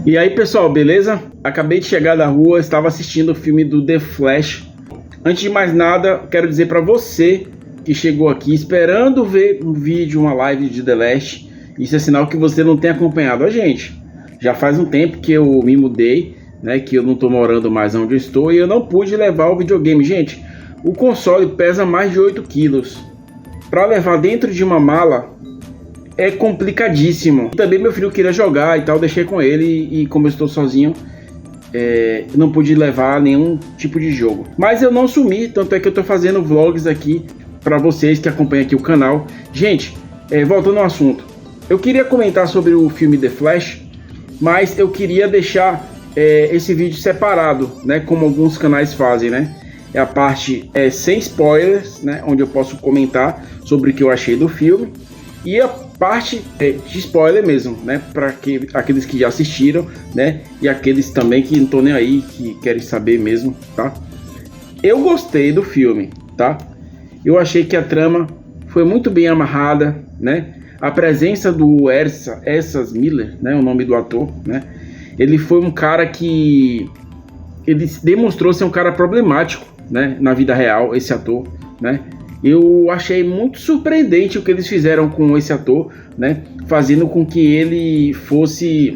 E aí pessoal, beleza? Acabei de chegar da rua, estava assistindo o filme do The Flash. Antes de mais nada, quero dizer para você que chegou aqui esperando ver um vídeo, uma live de The Last, isso é sinal que você não tem acompanhado a gente. Já faz um tempo que eu me mudei, né, que eu não estou morando mais onde eu estou e eu não pude levar o videogame. Gente, o console pesa mais de 8 quilos. Para levar dentro de uma mala é complicadíssimo. Também meu filho queria jogar e tal, deixei com ele e como eu estou sozinho, não pude levar nenhum tipo de jogo. Mas eu não sumi, tanto é que eu estou fazendo vlogs aqui para vocês que acompanham aqui o canal. Gente, voltando ao assunto, eu queria comentar sobre o filme The Flash, mas eu queria deixar esse vídeo separado, né, como alguns canais fazem, né? É a parte sem spoilers, né, onde eu posso comentar sobre o que eu achei do filme, e a parte de spoiler mesmo, né, para aqueles que já assistiram, né, e aqueles também que não estão nem aí, que querem saber mesmo, tá? Eu gostei do filme, tá? Eu achei que a trama foi muito bem amarrada, né? A presença do Ezra Miller, né, o nome do ator, né? Ele foi um cara que ele demonstrou ser um cara problemático, né, na vida real, esse ator, né? Eu achei muito surpreendente o que eles fizeram com esse ator, né, fazendo com que ele fosse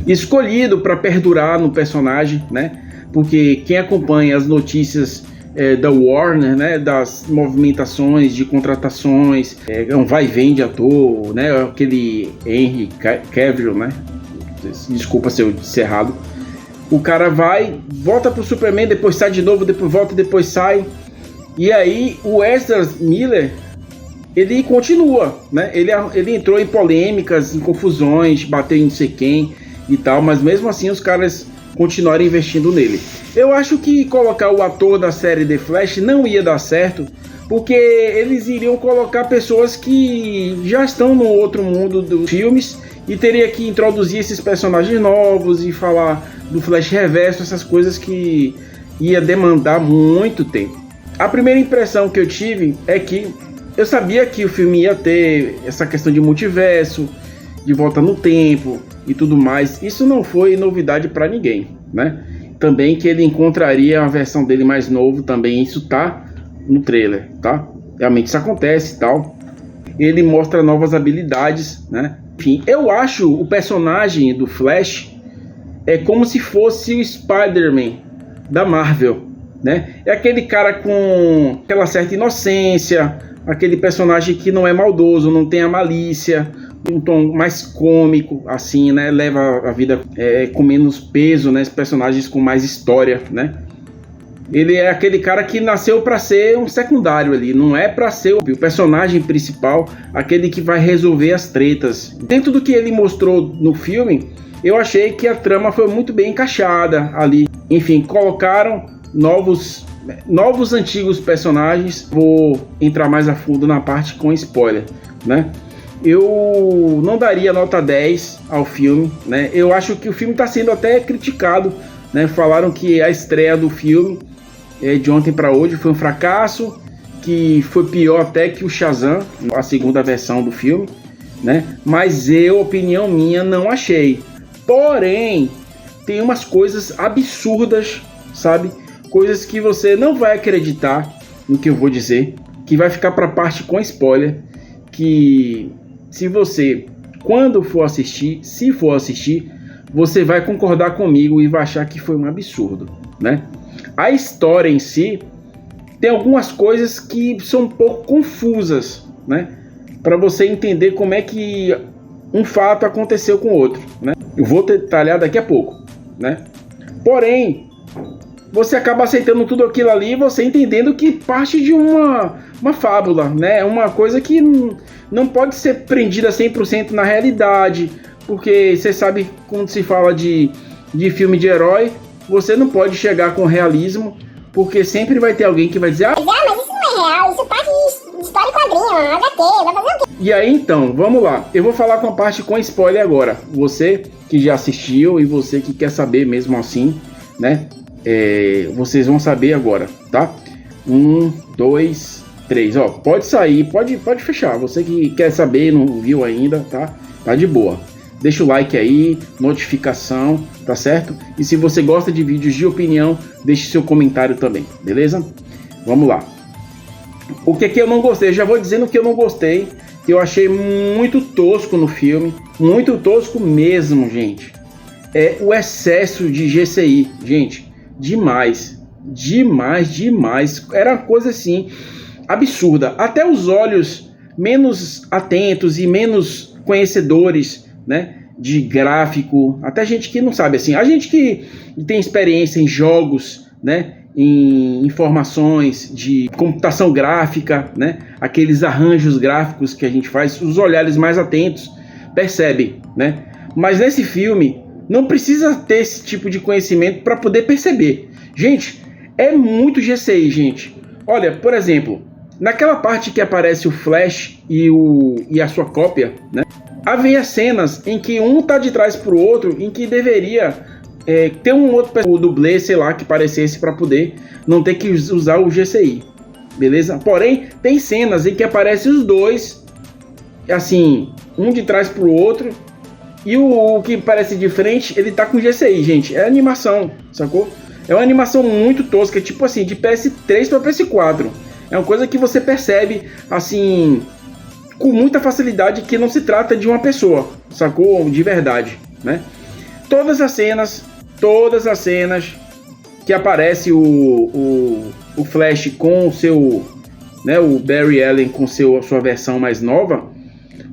escolhido para perdurar no personagem, né? Porque quem acompanha as notícias da Warner, né, das movimentações de contratações, um vai e vem de ator, né, aquele Henry Cavill, né? Desculpa se eu disse errado. O cara vai, volta pro Superman, depois sai de novo, depois volta, depois sai. E aí o Ezra Miller, ele continua, né? Ele entrou em polêmicas, em confusões, bateu em não sei quem e tal, mas mesmo assim os caras continuaram investindo nele. Eu acho que colocar o ator da série The Flash não ia dar certo, porque eles iriam colocar pessoas que já estão no outro mundo dos filmes e teria que introduzir esses personagens novos e falar do Flash Reverso, essas coisas que ia demandar muito tempo. A primeira impressão que eu tive é que eu sabia que o filme ia ter essa questão de multiverso, de volta no tempo e tudo mais. Isso não foi novidade para ninguém, né? Também que ele encontraria a versão dele mais novo, também isso tá no trailer, tá? Realmente isso acontece e tal. Ele mostra novas habilidades, né? Enfim, eu acho o personagem do Flash como se fosse o Spider-Man da Marvel, né? É aquele cara com aquela certa inocência, aquele personagem que não é maldoso, não tem a malícia, um tom mais cômico, assim, né? Leva a vida com menos peso, né? Personagens com mais história, né? Ele é aquele cara que nasceu para ser um secundário ali, não é para ser o personagem principal, aquele que vai resolver as tretas. Dentro do que ele mostrou no filme, eu achei que a trama foi muito bem encaixada ali. Enfim, colocaram novos antigos personagens. Vou entrar mais a fundo na parte com spoiler, né? Eu não daria nota 10 ao filme, né? Eu acho que o filme está sendo até criticado, né? Falaram que a estreia do filme de ontem para hoje foi um fracasso, que foi pior até que o Shazam, a segunda versão do filme, né? Mas eu, opinião minha, não achei. Porém, tem umas coisas absurdas, sabe? Coisas que você não vai acreditar no que eu vou dizer, que vai ficar para parte com spoiler, que se você, quando for assistir, se for assistir, você vai concordar comigo e vai achar que foi um absurdo, né? A história em si tem algumas coisas que são um pouco confusas, né? Para você entender como é que um fato aconteceu com o outro, né? Eu vou detalhar daqui a pouco, né? Porém, você acaba aceitando tudo aquilo ali, você entendendo que parte de uma fábula, né? Uma coisa que não pode ser prendida 100% na realidade, porque você sabe, quando se fala de filme de herói, você não pode chegar com realismo, porque sempre vai ter alguém que vai dizer: mas isso não é real, isso parte de história em quadrinho, HT, vai fazer o quê? E aí então, vamos lá, eu vou falar com a parte com spoiler agora. Você que já assistiu e você que quer saber mesmo assim, né? Vocês vão saber agora, tá? 1, 2, 3, ó, pode sair, pode fechar. Você que quer saber, não viu ainda, tá? Tá de boa. deixa o like aí, notificação, tá certo? E se você gosta de vídeos de opinião, deixe seu comentário também, beleza? Vamos lá. O que eu não gostei? Eu já vou dizendo o que eu não gostei, que eu achei muito tosco no filme, muito tosco mesmo, gente. É o excesso de GCI, gente, demais. Era uma coisa assim absurda. Até os olhos menos atentos e menos conhecedores, né, de gráfico, até gente que não sabe assim, a gente que tem experiência em jogos, né, em informações de computação gráfica, né, aqueles arranjos gráficos que a gente faz, os olhares mais atentos percebem, né? Mas nesse filme não precisa ter esse tipo de conhecimento para poder perceber. Gente, é muito GCI, gente. Olha, por exemplo, naquela parte que aparece o Flash e a sua cópia, né? Havia cenas em que um tá de trás pro outro, em que deveria ter um outro dublê, sei lá, que parecesse para poder não ter que usar o GCI, beleza? Porém, tem cenas em que aparecem os dois, assim, um de trás pro outro, e o que parece de frente, ele tá com GCI, gente. É animação, sacou? É uma animação muito tosca, tipo assim, de PS3 para PS4. É uma coisa que você percebe, assim, com muita facilidade que não se trata de uma pessoa, sacou? De verdade, né? Todas as cenas que aparece o Flash com o seu, né, o Barry Allen com sua versão mais nova,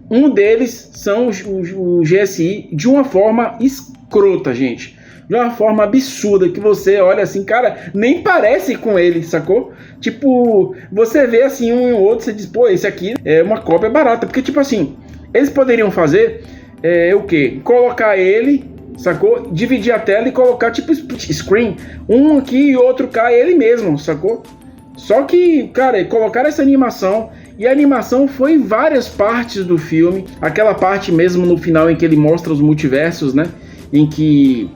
um deles são o GSI de uma forma escrota, gente. De uma forma absurda, que você olha assim, cara, nem parece com ele, sacou? Tipo, você vê assim um e o outro, você diz, pô, esse aqui é uma cópia barata. Porque, tipo assim, eles poderiam fazer o quê? Colocar ele, sacou? Dividir a tela e colocar tipo split screen. Um aqui e outro cá, ele mesmo, sacou? Só que, cara, colocaram essa animação, e a animação foi em várias partes do filme. Aquela parte mesmo no final em que ele mostra os multiversos, né? Em que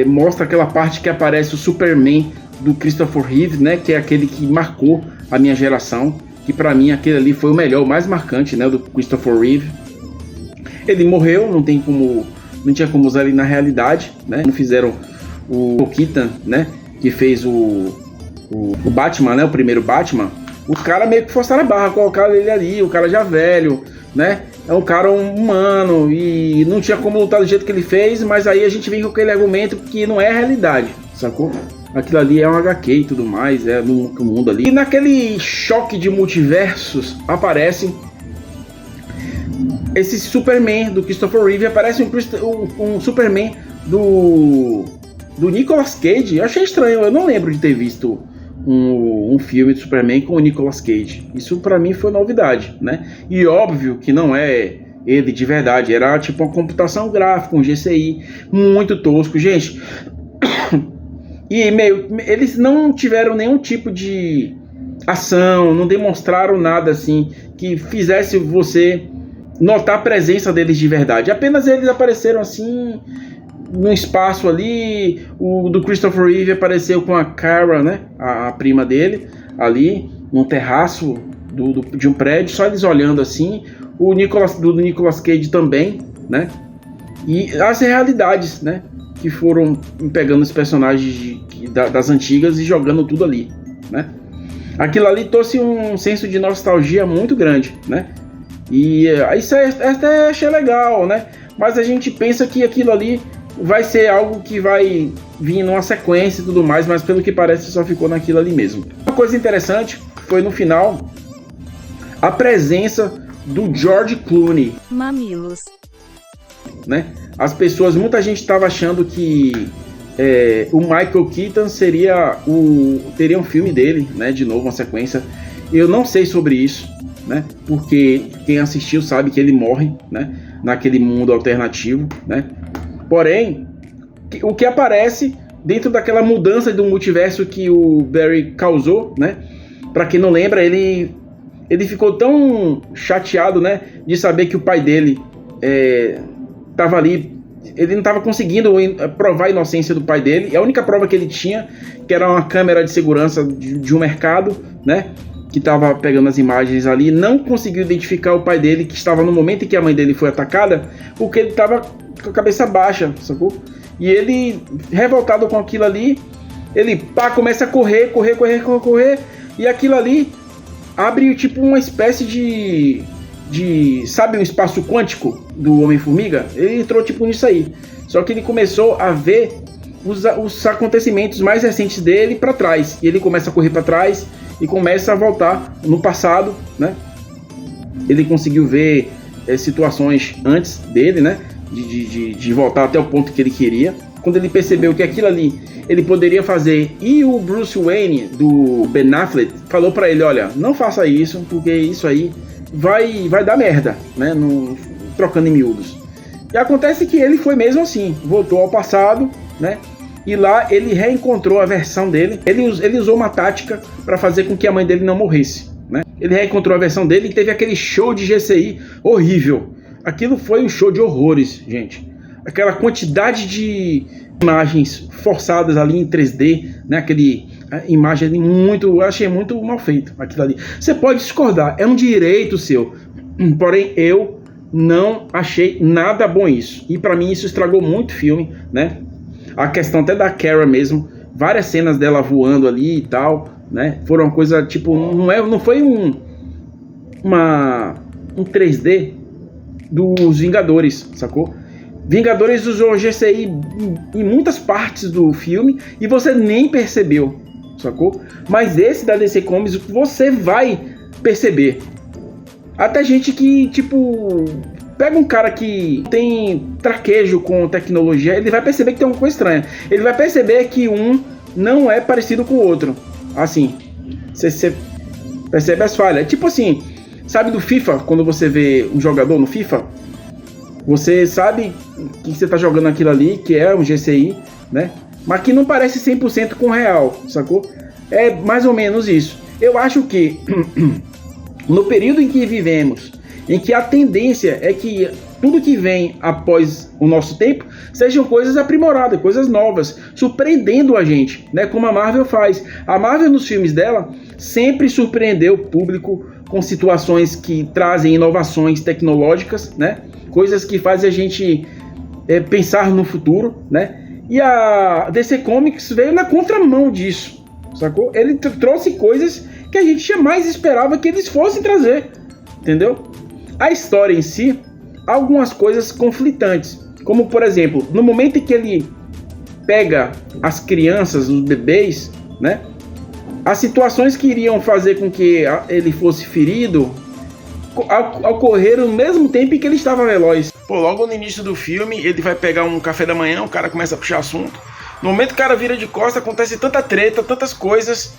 mostra aquela parte que aparece o Superman do Christopher Reeve, né? Que é aquele que marcou a minha geração. Que pra mim aquele ali foi o melhor, o mais marcante, né? Do Christopher Reeve. Ele morreu, não tinha como usar ele na realidade, né? Não fizeram o Keaton, né? Que fez o Batman, né? O primeiro Batman. Os caras meio que forçaram a barra, colocaram ele ali, o cara já velho, né? É um cara humano e não tinha como lutar do jeito que ele fez, mas aí a gente vem com aquele argumento que não é a realidade, sacou? Aquilo ali é um HQ e tudo mais, é no mundo ali. E naquele choque de multiversos aparece esse Superman do Christopher Reeve, aparece um Superman do Nicolas Cage. Eu achei estranho, eu não lembro de ter visto um filme de Superman com o Nicolas Cage. Isso pra mim foi novidade, né? E óbvio que não é ele de verdade, era tipo uma computação gráfica, um GCI muito tosco, gente. E eles não tiveram nenhum tipo de ação, não demonstraram nada assim que fizesse você notar a presença deles de verdade. Apenas eles apareceram assim no espaço ali. O do Christopher Reeve apareceu com a Kara, né, a prima dele, ali num terraço de um prédio, só eles olhando assim. O do Nicolas Cage também, né? E as realidades, né, que foram pegando os personagens das antigas e jogando tudo ali, né? Aquilo ali trouxe um senso de nostalgia muito grande, né? E isso até achei legal, né? Mas a gente pensa que aquilo ali vai ser algo que vai vir numa sequência e tudo mais, mas pelo que parece só ficou naquilo ali mesmo. Uma coisa interessante foi no final a presença do George Clooney. Mamilos. Né? Muita gente estava achando que o Michael Keaton teria um filme dele, né? De novo, uma sequência. Eu não sei sobre isso, né? Porque quem assistiu sabe que ele morre, né? Naquele mundo alternativo, né? Porém, o que aparece dentro daquela mudança do multiverso que o Barry causou, né? Para quem não lembra, ele ficou tão chateado, né? De saber que o pai dele estava ali. Ele não estava conseguindo provar a inocência do pai dele. E a única prova que ele tinha, que era uma câmera de segurança de um mercado, né? que estava pegando as imagens ali, não conseguiu identificar o pai dele, que estava no momento em que a mãe dele foi atacada, porque ele estava com a cabeça baixa, sacou? E ele, revoltado com aquilo ali, ele começa a correr, e aquilo ali abre tipo uma espécie de sabe, um espaço quântico do Homem-Formiga? Ele entrou tipo nisso aí. Só que ele começou a ver os acontecimentos mais recentes dele para trás. E ele começa a correr para trás e começa a voltar no passado, né? Ele conseguiu ver situações antes dele, né? De voltar até o ponto que ele queria. Quando ele percebeu que aquilo ali ele poderia fazer, e o Bruce Wayne do Ben Affleck falou para ele, olha, não faça isso, porque isso aí vai dar merda, né? Trocando em miúdos. E acontece que ele foi mesmo assim, voltou ao passado, né? E lá ele reencontrou a versão dele. Ele usou uma tática para fazer com que a mãe dele não morresse, né? Ele reencontrou a versão dele e teve aquele show de GCI horrível. Aquilo foi um show de horrores, gente. Aquela quantidade de imagens forçadas ali em 3D, né? Aquele imagem ali eu achei muito mal feito aquilo ali. Você pode discordar, é um direito seu. Porém, eu não achei nada bom isso. E pra mim isso estragou muito o filme, né? A questão até da Kara mesmo, várias cenas dela voando ali e tal, né? Foram uma coisa tipo, não foi um 3D dos Vingadores, sacou? Vingadores usou GCI em muitas partes do filme e você nem percebeu, sacou? Mas esse da DC Comics você vai perceber. Até gente que, tipo, pega um cara que tem traquejo com tecnologia, ele vai perceber que tem uma coisa estranha. Ele vai perceber que um não é parecido com o outro. Assim, você percebe as falhas. Tipo assim, sabe do FIFA, quando você vê um jogador no FIFA, você sabe que você tá jogando aquilo ali, que é um GCI, né? Mas que não parece 100% com o real, sacou? É mais ou menos isso. Eu acho que no período em que vivemos, em que a tendência é que tudo que vem após o nosso tempo sejam coisas aprimoradas, coisas novas, surpreendendo a gente, né? Como a Marvel faz. A Marvel, nos filmes dela, sempre surpreendeu o público com situações que trazem inovações tecnológicas, né? Coisas que fazem a gente pensar no futuro, né? E a DC Comics veio na contramão disso, sacou? Ele trouxe coisas que a gente jamais esperava que eles fossem trazer, entendeu? A história em si, algumas coisas conflitantes, como por exemplo, no momento em que ele pega as crianças, os bebês, né? As situações que iriam fazer com que ele fosse ferido ocorreram no mesmo tempo em que ele estava veloz. Pô, logo no início do filme, ele vai pegar um café da manhã, o cara começa a puxar assunto. No momento que o cara vira de costa, acontece tanta treta, tantas coisas.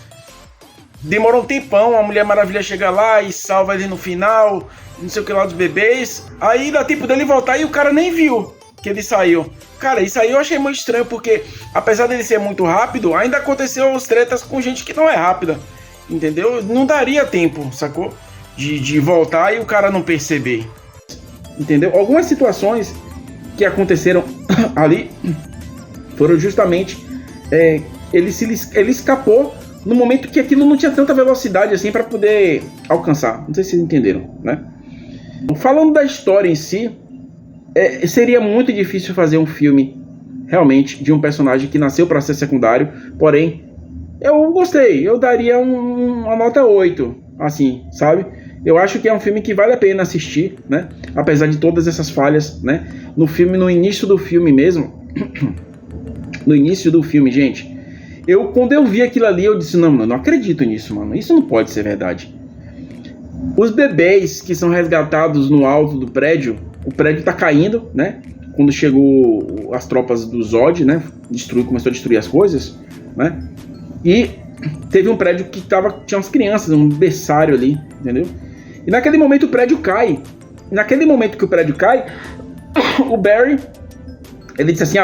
Demora um tempão, a Mulher Maravilha chega lá e salva ele no final, não sei o que lá dos bebês. Aí dá tempo dele voltar e o cara nem viu que ele saiu. Cara, isso aí eu achei muito estranho, porque apesar dele ser muito rápido, ainda aconteceu as tretas com gente que não é rápida, entendeu? Não daria tempo, sacou? De voltar e o cara não perceber, entendeu? Algumas situações que aconteceram ali foram justamente ele escapou no momento que aquilo não tinha tanta velocidade assim para poder alcançar. Não sei se vocês entenderam, né? Falando da história em si, seria muito difícil fazer um filme realmente de um personagem que nasceu para ser secundário, porém eu gostei, eu daria uma nota 8, assim, sabe? Eu acho que é um filme que vale a pena assistir, né? Apesar de todas essas falhas, né? No início do filme mesmo, no início do filme, gente, quando eu vi aquilo ali, eu disse, não acredito nisso, mano, isso não pode ser verdade. Os bebês que são resgatados no alto do prédio, o prédio tá caindo, né? Quando chegou as tropas do Zod, né? Começou a destruir as coisas, né? E teve um prédio que tinha umas crianças, um berçário ali, entendeu? E naquele momento o prédio cai. E naquele momento que o prédio cai, o Barry, ele disse assim,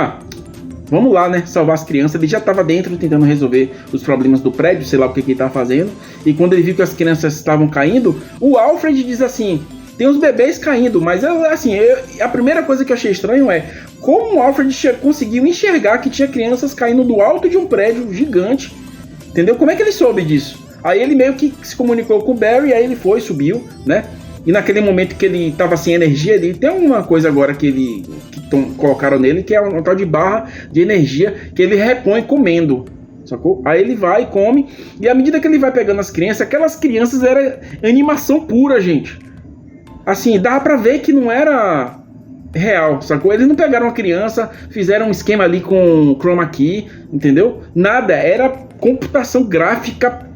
vamos lá, né, salvar as crianças. Ele já estava dentro tentando resolver os problemas do prédio, sei lá o que ele estava fazendo. E quando ele viu que as crianças estavam caindo, o Alfred diz assim, tem os bebês caindo, mas a primeira coisa que eu achei estranho é como o Alfred conseguiu enxergar que tinha crianças caindo do alto de um prédio gigante, entendeu? Como é que ele soube disso? Aí ele meio que se comunicou com o Barry, aí ele foi, subiu, né? E naquele momento que ele tava sem energia, ele tem uma coisa agora que colocaram nele, que é um tal de barra de energia que ele repõe comendo, sacou? Aí ele vai e come, e à medida que ele vai pegando as crianças, aquelas crianças era animação pura, gente. Assim, dava pra ver que não era real, sacou? Eles não pegaram uma criança, fizeram um esquema ali com chroma key, entendeu? Nada, era computação gráfica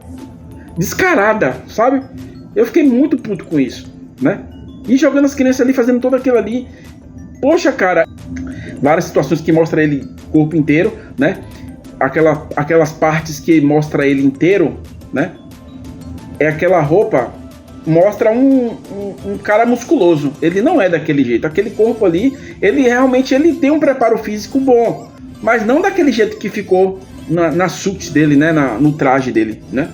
descarada, sabe? Eu fiquei muito puto com isso, né? E jogando as crianças ali, fazendo tudo aquilo ali. Poxa, cara, várias situações que mostra ele corpo inteiro, né? Aquelas partes que mostra ele inteiro, né? É aquela roupa, mostra um cara musculoso. Ele não é daquele jeito. Aquele corpo ali, ele realmente tem um preparo físico bom, mas não daquele jeito que ficou na suit dele, né? No traje dele, né?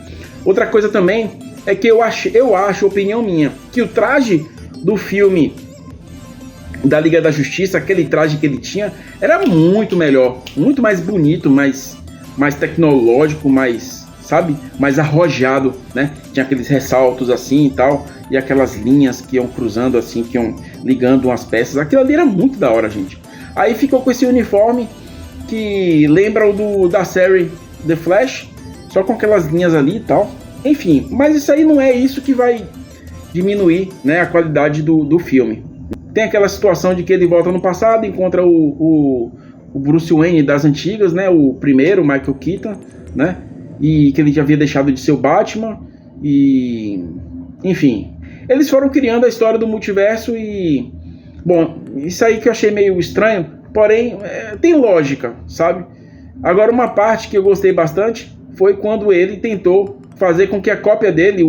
Outra coisa também é que eu acho, opinião minha, que o traje do filme da Liga da Justiça, aquele traje que ele tinha, era muito melhor, muito mais bonito, mais tecnológico, mais, sabe, mais arrojado, né? Tinha aqueles ressaltos assim e tal, e aquelas linhas que iam cruzando assim, que iam ligando umas peças. Aquilo ali era muito da hora, gente. Aí ficou com esse uniforme que lembra o da série The Flash, só com aquelas linhas ali e tal. Enfim, mas isso aí não é isso que vai diminuir, né, a qualidade do filme. Tem aquela situação de que ele volta no passado, encontra o Bruce Wayne das antigas, né, o primeiro, Michael Keaton, né, e que ele já havia deixado de ser o Batman, e enfim, eles foram criando a história do multiverso e, bom, isso aí que eu achei meio estranho, porém, tem lógica, sabe? Agora, uma parte que eu gostei bastante foi quando ele tentou fazer com que a cópia dele,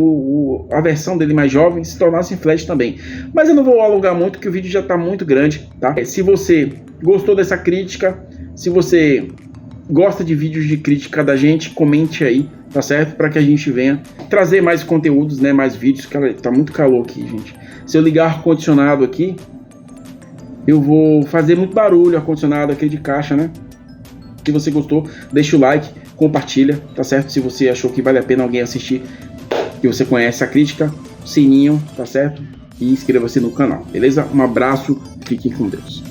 a versão dele mais jovem, se tornasse em Flash também. Mas eu não vou alongar muito, que o vídeo já está muito grande, tá? Se você gostou dessa crítica, se você gosta de vídeos de crítica da gente, comente aí, tá certo? Para que a gente venha trazer mais conteúdos, né? Mais vídeos, que tá muito calor aqui, gente. Se eu ligar ar-condicionado aqui, eu vou fazer muito barulho, ar-condicionado aqui de caixa, né? Se você gostou, deixa o like, compartilha, tá certo? Se você achou que vale a pena alguém assistir, que você conhece a crítica, sininho, tá certo? E inscreva-se no canal, beleza? Um abraço, fiquem com Deus.